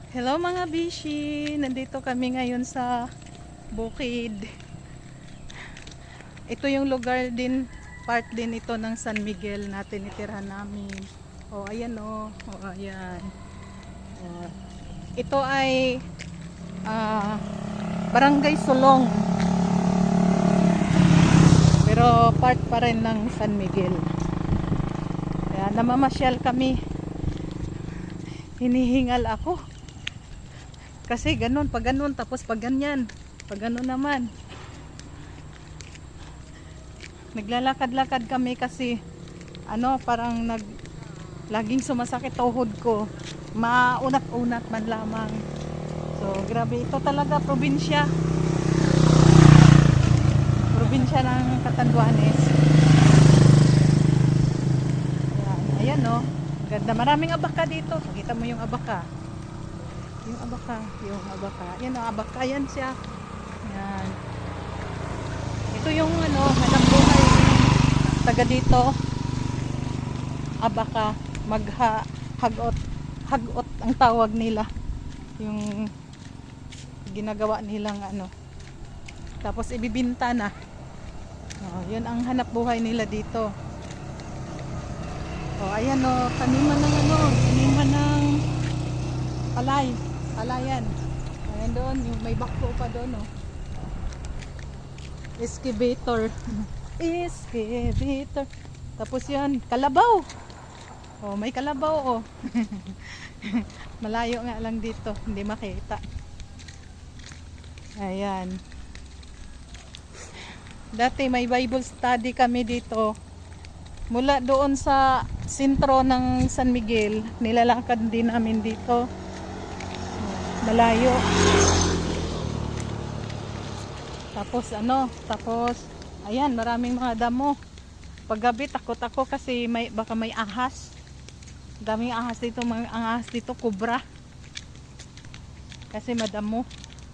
Hello mga bishi! Nandito kami ngayon sa bukid. Ito yung lugar din, part din ito ng San Miguel na tinitirahan namin. O ayan o ayan. Ito ay Barangay Sulong. Pero part pa rin ng San Miguel. Kaya namamasyal kami. Hinihingal ako. Kasi ganun, pag ganun, tapos pag ganyan, pag ganun naman. Naglalakad-lakad kami kasi parang laging sumasakit tuhod ko. Maunat-unat man lamang. So, grabe, ito talaga probinsya. Probinsya ng Catanduanes. Ayan o. Ganda, maraming abaka dito. Pakita mo yung abaka. Yung abaka. Yan ang abaka, yan siya. Yan. Ito yung hanap buhay taga dito. Abaka, hagot ang tawag nila. Yung ginagawa nilang tapos ibibinta na. Yun ang hanap buhay nila dito. Ayan taniman ng palayan. Ayan doon, yung may bakpo pa doon excavator. Excavator. Tapos yan, kalabaw. May kalabaw Malayo nga lang dito, hindi makita. Ayan. Dati may Bible study kami dito. Mula doon sa sentro ng San Miguel, nilalakad din namin dito. Malayo. Tapos ayan, maraming mga damo. Paggabi takot ako kasi baka may ahas. Daming ahas dito, mga ahas dito, kubra. Kasi madamo.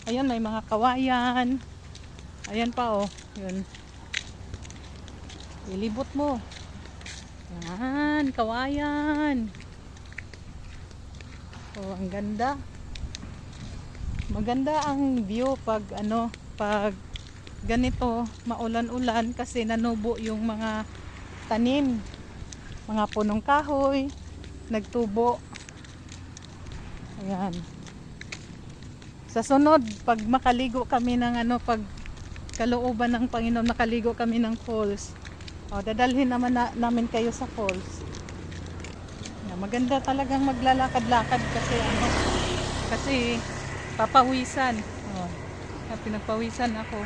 Ayan, may mga kawayan. Ayan pa yun. Ilibot mo. Yan, kawayan. Ang ganda. Maganda ang view pag ganito, maulan-ulan kasi nanubo yung mga tanim, mga punong kahoy, nagtubo. Ayan. Sa sunod, pag makaligo kami ng pag kalooban ng Panginoon, makaligo kami ng falls. Dadalhin naman namin kayo sa falls. Maganda talagang maglalakad-lakad kasi papawisan. Pinagpawisan ako.